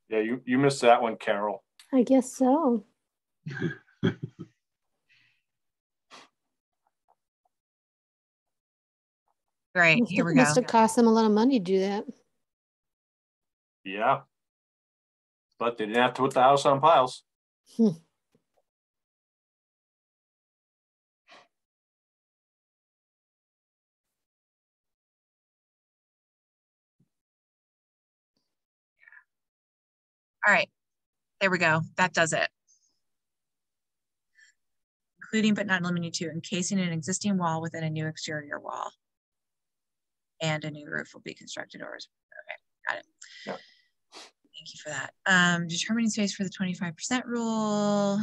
Yeah, you missed that one, Carol. I guess so. Great. Here we go. Must have cost them a lot of money to do that. Yeah. But they didn't have to put the house on piles. All right. There we go. That does it. Including but not limited to encasing an existing wall within a new exterior wall. And a new roof will be constructed or okay, got it. Yeah. Thank you for that. Determining space for the 25% rule.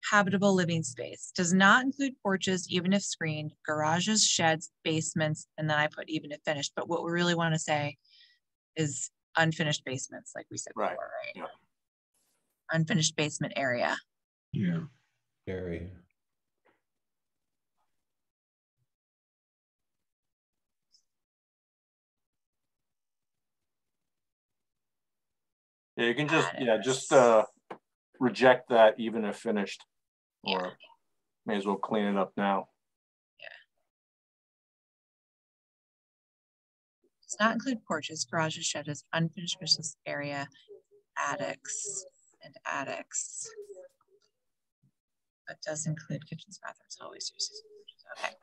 Habitable living space does not include porches, even if screened, garages, sheds, basements, and then I put even if finished. But what we really want to say is unfinished basements, like we said before, right? Yeah. Unfinished basement area. Yeah. Area. Yeah, you can just, attics. just reject that even if finished, or may as well clean it up now. Does not include porches, garages, sheds, unfinished business area, attics, and attics. But does include kitchens, bathrooms, hallways. Okay.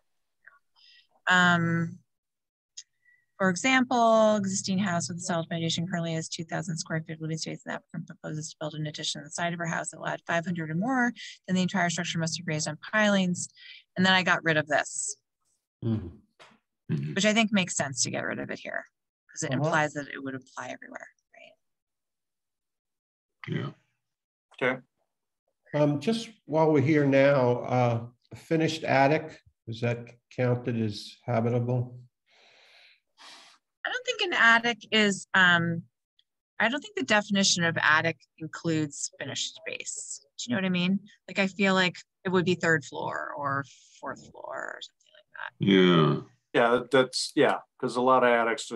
For example, existing house with a solid foundation currently has 2,000 square feet of living space, and the applicant proposes to build an addition on the side of her house that will add 500 or more. Then the entire structure must be raised on pilings. And then I got rid of this, which I think makes sense to get rid of it here because it implies that it would apply everywhere, right? Yeah. Okay. Just while we're here now, a finished attic, is that counted as habitable? I don't think an attic is, I don't think the definition of attic includes finished space. Do you know what I mean? Like, I feel like it would be 3rd floor or 4th floor or something like that. Yeah. Yeah, that's, because a lot of attics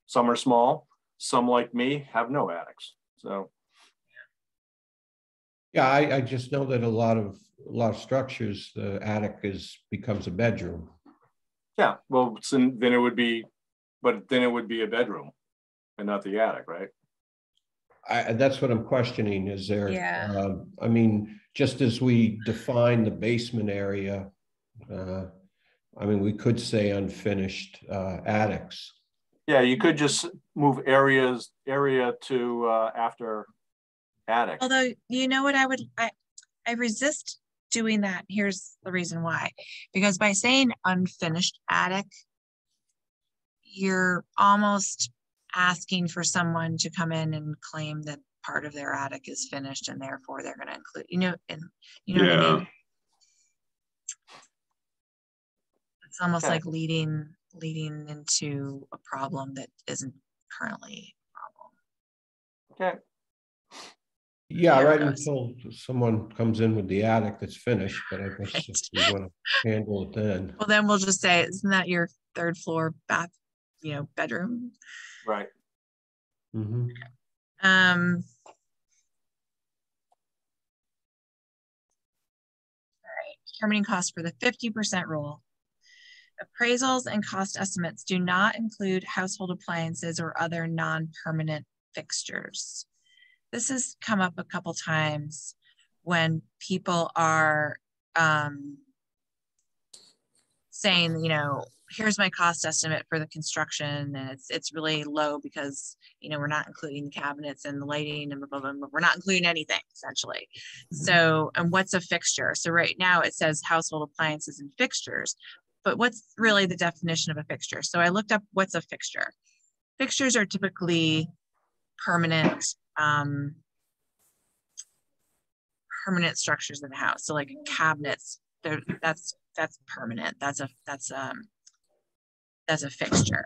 some are small, some like me have no attics. So. Yeah, I just know that a lot of structures, the attic becomes a bedroom. Yeah, well, then it would be, but then it would be a bedroom and not the attic, right? That's what I'm questioning. Is there, I mean, just as we define the basement area, I mean, we could say unfinished attics. Yeah, you could just move area to after attic. Although, you know what, I resist doing that. Here's the reason why. Because by saying unfinished attic, you're almost asking for someone to come in and claim that part of their attic is finished and therefore they're going to include, you know what I mean? It's almost like leading into a problem that isn't currently a problem. Okay. Yeah, right until someone comes in with the attic that's finished, but I guess if we want to handle it then. Well, then we'll just say, isn't that your 3rd floor bath, bedroom? Right. Mm-hmm. All right, determining costs for the 50% rule. Appraisals and cost estimates do not include household appliances or other non-permanent fixtures. This has come up a couple times when people are saying, here's my cost estimate for the construction, and it's really low because we're not including the cabinets and the lighting and blah, blah, blah. We're not including anything essentially. So, and what's a fixture? So right now it says household appliances and fixtures, but what's really the definition of a fixture? So I looked up what's a fixture. Fixtures are typically permanent structures in the house. So like cabinets, that's permanent. That's a fixture.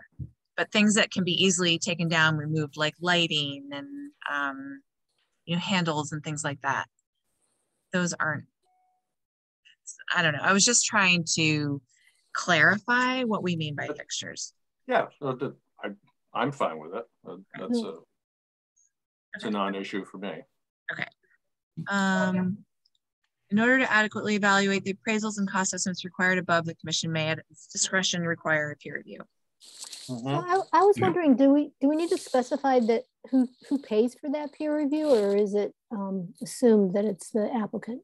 But things that can be easily taken down, removed, like lighting and handles and things like that, those aren't. I don't know. I was just trying to clarify what we mean by fixtures. Yeah, I'm fine with it. It's a non-issue for me. Okay. In order to adequately evaluate the appraisals and cost estimates required above, the commission may at its discretion require a peer review. So I was wondering, do we need to specify that who pays for that peer review, or is it assumed that it's the applicant?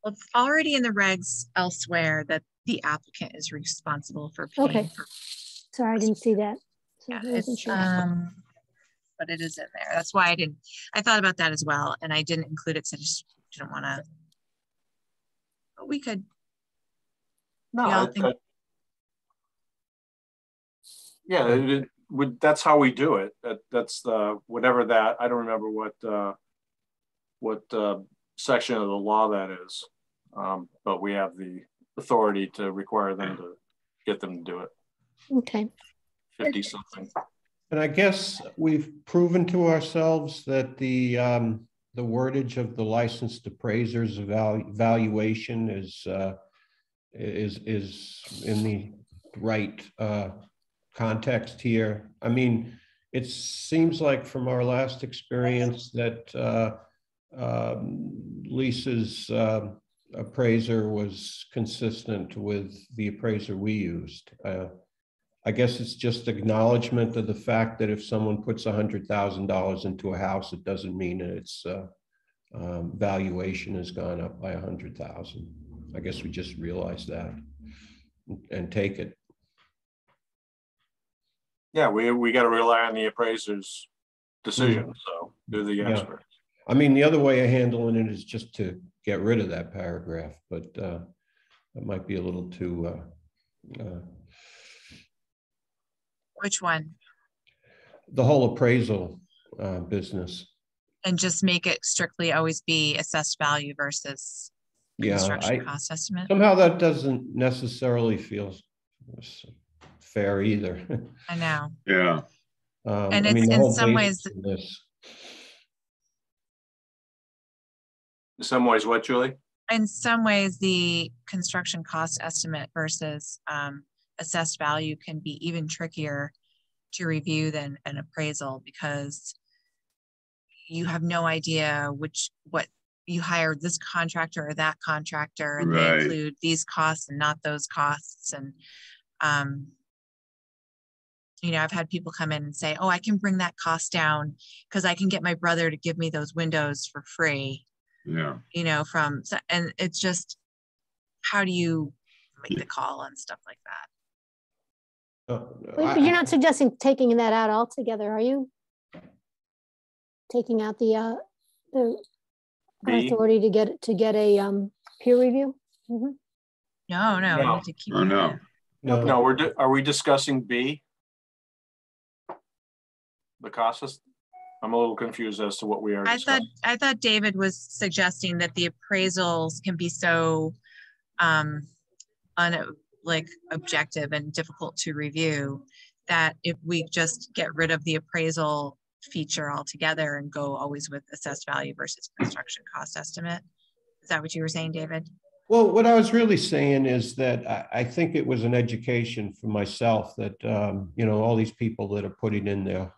Well, it's already in the regs elsewhere that the applicant is responsible for paying. Okay. Sorry, I didn't see that. So Yeah, I wasn't sure. But it is in there. That's why I thought about that as well. And I didn't include it because I just didn't want to, but we could. No, that's how we do it. That's whatever that, I don't remember what section of the law that is. But we have the authority to require them to get them to do it. Okay. 50 something. And I guess we've proven to ourselves that the wordage of the licensed appraiser's evaluation is in the right context here. I mean, it seems like from our last experience that Lisa's appraiser was consistent with the appraiser we used. I guess it's just acknowledgement of the fact that if someone puts $100,000 into a house, it doesn't mean that its valuation has gone up by 100,000. I guess we just realize that and take it. Yeah, we got to rely on the appraiser's decision. So do the experts. I mean, the other way of handling it is just to get rid of that paragraph, but it might be a little too. Which one? The whole appraisal business. And just make it strictly always be assessed value versus construction cost estimate. Somehow that doesn't necessarily feel fair either. I know. Yeah. And it's in some ways. In some ways, what, Julie? In some ways, the construction cost estimate versus assessed value can be even trickier to review than an appraisal, because you have no idea what you hired, this contractor or that contractor, and they include these costs and not those costs. And you know, I've had people come in and say, oh, I can bring that cost down because I can get my brother to give me those windows for free. Yeah. You know, and it's just, how do you make the call on stuff like that? But you're not suggesting taking that out altogether, are you? Taking out the authority to get a peer review? Mm-hmm. No, we need to keep it. No, are we discussing B? The costs? I'm a little confused as to what we are discussing. I thought David was suggesting that the appraisals can be so objective and difficult to review, that if we just get rid of the appraisal feature altogether and go always with assessed value versus construction cost estimate. Is that what you were saying, David? Well, what I was really saying is that I think it was an education for myself that, you know, all these people that are putting in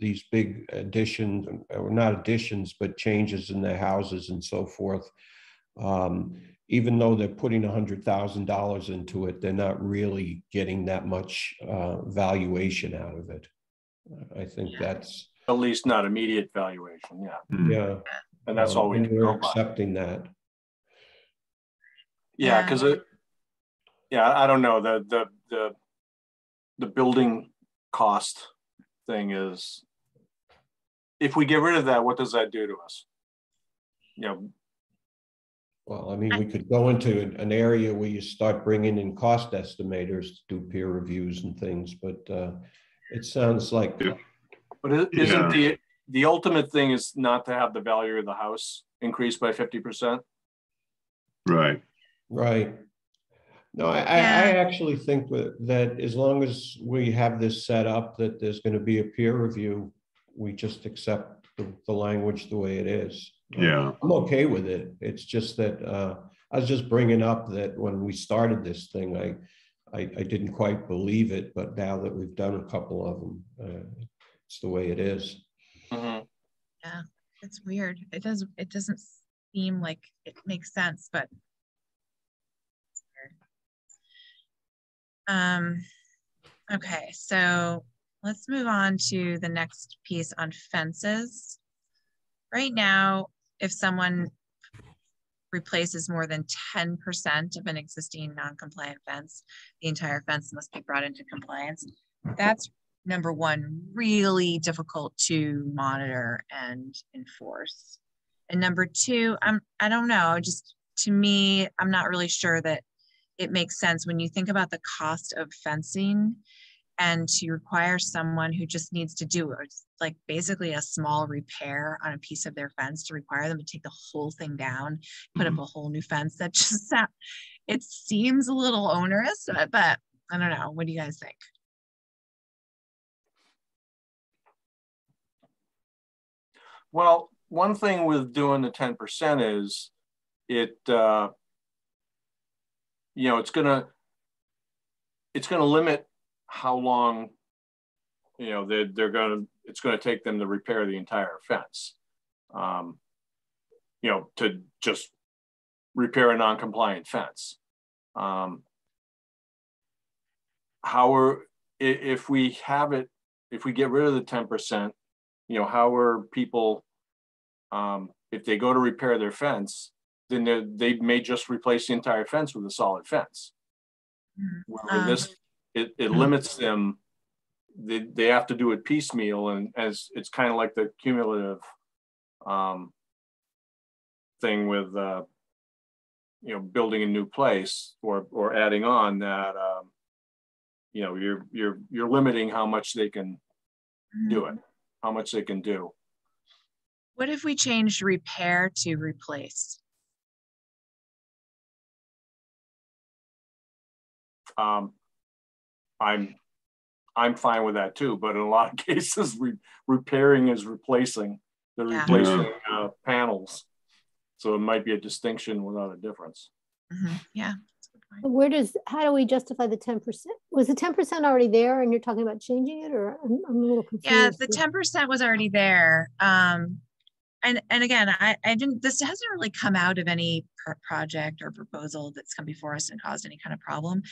these big additions, or not additions, but changes in their houses and so forth, even though they're putting $100,000 into it, they're not really getting that much valuation out of it. I think that's... At least not immediate valuation, Yeah. And that's all we're accepting that. Yeah, because I don't know, the building cost thing is, if we get rid of that, what does that do to us? You know, well, I mean, we could go into an area where you start bringing in cost estimators to do peer reviews and things, but it sounds like. But isn't the ultimate thing is not to have the value of the house increase by 50%? Right. Right. No, I actually think that as long as we have this set up, that there's going to be a peer review, we just accept the language the way it is. Yeah. I'm okay with it. It's just that I was just bringing up that when we started this thing, I didn't quite believe it, but now that we've done a couple of them, it's the way it is. Mm-hmm. Yeah, it's weird. It doesn't seem like it makes sense, but okay, so let's move on to the next piece on fences. Right now, if someone replaces more than 10% of an existing non-compliant fence, the entire fence must be brought into compliance. That's number one, really difficult to monitor and enforce. And number two, I don't know, just to me, I'm not really sure that it makes sense when you think about the cost of fencing, and to require someone who just needs to do like basically a small repair on a piece of their fence, to require them to take the whole thing down, put up a whole new fence. That just, it seems a little onerous, but I don't know. What do you guys think? Well, one thing with doing the 10% is it, you know, it's gonna limit how long, you know, they're gonna it's going to take them to repair the entire fence. You know, to just repair a non-compliant fence. If we have it, if we get rid of the 10%, you know, how are people, if they go to repair their fence, then they may just replace the entire fence with a solid fence. Where this, it limits them. They have to do it piecemeal, and as it's kind of like the cumulative thing with you know, building a new place or adding on that. You know, you're limiting how much they can do it, how much they can do. What if we changed repair to replace? I'm fine with that too, but in a lot of cases, repairing is replacing. They're replacing panels, so it might be a distinction without a difference. Yeah. How do we justify the 10%? Was the 10% already there and you're talking about changing it, or I'm a little confused? Yeah, the 10% was already there. And again, I didn't, this hasn't really come out of any project or proposal that's come before us and caused any kind of problem.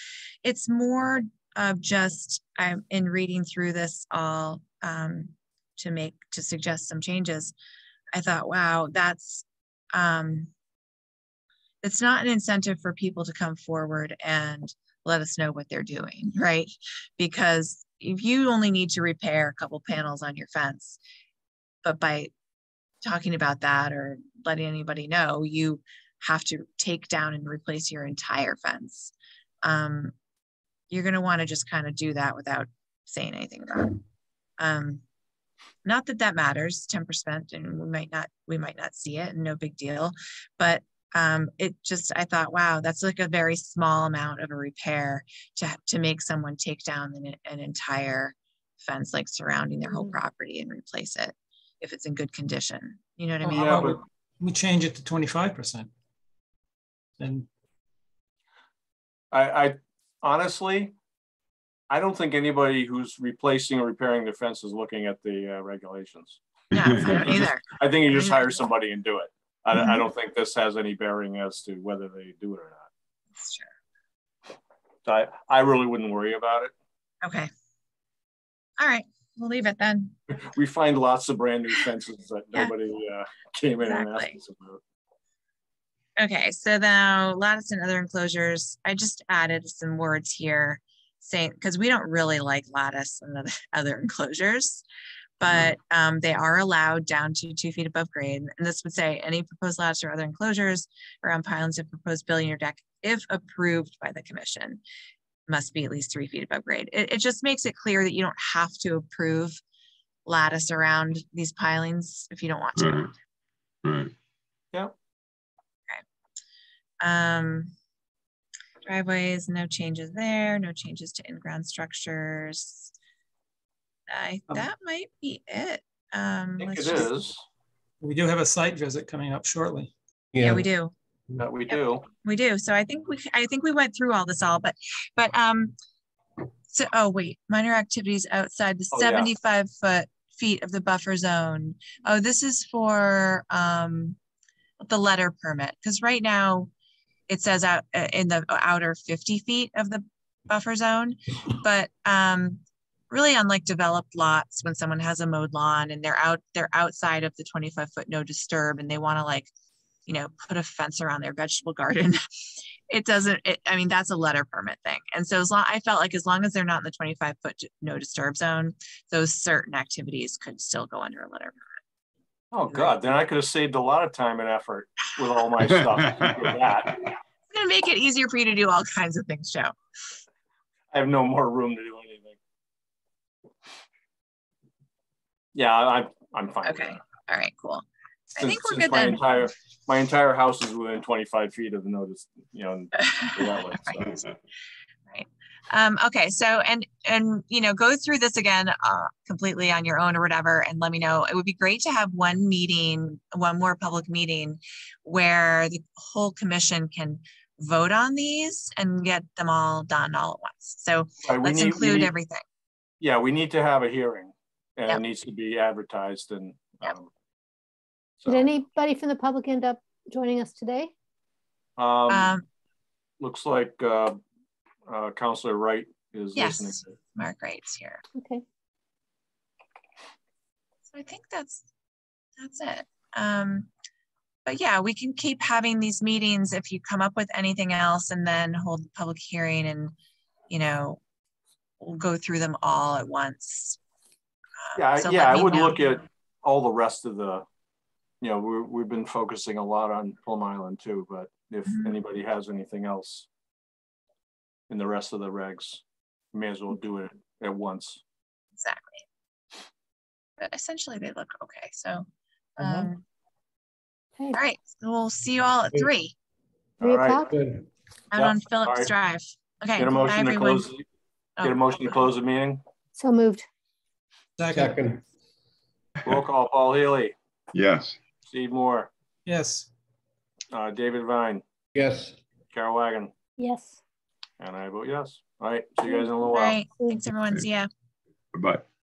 It's more of just, I'm in reading through this all to suggest some changes. I thought, wow, that's, it's not an incentive for people to come forward and let us know what they're doing, right? Because if you only need to repair a couple panels on your fence, but by talking about that or letting anybody know, you have to take down and replace your entire fence. You're going to want to just kind of do that without saying anything about it. Not that that matters, 10%, and we might not see it, and no big deal, but it just, I thought, wow, that's like a very small amount of a repair to make someone take down an entire fence, like surrounding their whole property, and replace it if it's in good condition. You know what I mean? How about we change it to 25%? Then I honestly, I don't think anybody who's replacing or repairing their fence is looking at the regulations. Yeah, I don't either. I think you just hire somebody and do it. I don't think this has any bearing as to whether they do it or not. That's true. So I really wouldn't worry about it. Okay. All right. We'll leave it then. We find lots of brand new fences that nobody came in and asked us about. Okay, so now lattice and other enclosures, I just added some words here saying, because we don't really like lattice and other enclosures, but they are allowed down to 2 feet above grade. And this would say any proposed lattice or other enclosures around pylons of proposed building or deck, if approved by the commission, must be at least 3 feet above grade. It just makes it clear that you don't have to approve lattice around these pilings if you don't want to. Right. Yeah. Driveways, no changes there, no changes to in-ground structures. That might be it. I think it is. we do have a site visit coming up shortly. Yeah, we do. That we do. We do. So I think we went through all this all, but so, oh wait, minor activities outside the 75 feet of the buffer zone. Oh, this is for the letter permit, because right now it says out in the outer 50 feet of the buffer zone, but really on like developed lots, when someone has a mowed lawn and they're outside of the 25-foot no disturb, and they want to, like, you know, put a fence around their vegetable garden, I mean, that's a letter permit thing. And so I felt like as long as they're not in the 25-foot no disturb zone, those certain activities could still go under a letter permit. Oh God, then I could have saved a lot of time and effort with all my stuff. With that. It's gonna make it easier for you to do all kinds of things, Joe. I have no more room to do anything. Yeah, I'm fine. Okay, all right, cool. Since, I think we're good then. My entire house is within 25 feet of the notice, you know, Right. Okay, so and you know, go through this again completely on your own or whatever, and let me know. It would be great to have one more public meeting where the whole commission can vote on these and get them all done all at once. So let's include everything. Yeah, we need to have a hearing, and Yep. it needs to be advertised. And Yep. so, Did anybody from the public end up joining us today? looks like Councilor Wright is yes, listening. Mark Wright's here. Okay. So I think that's it. But yeah, we can keep having these meetings if you come up with anything else, and then hold the public hearing, and we'll go through them all at once. So I would look at all the rest of the, we've been focusing a lot on Plum Island too, but if anybody has anything else in the rest of the regs, you may as well do it at once. Exactly. But essentially they look okay. So, Okay. all right, we'll see you all at 3. 3 All right. o'clock? Good. Out Yep. on Phillips All right. Drive. Okay. Get a Bye, motion to everyone. close. Get a motion to close the meeting. So moved. Second. Roll call. Paul Healy, Yes. Steve Moore, Yes. David Vine, Yes. Carol Wagon, Yes. and I vote yes. All right. See you guys in a little All while. right. Thanks, everyone. See ya. Bye-bye.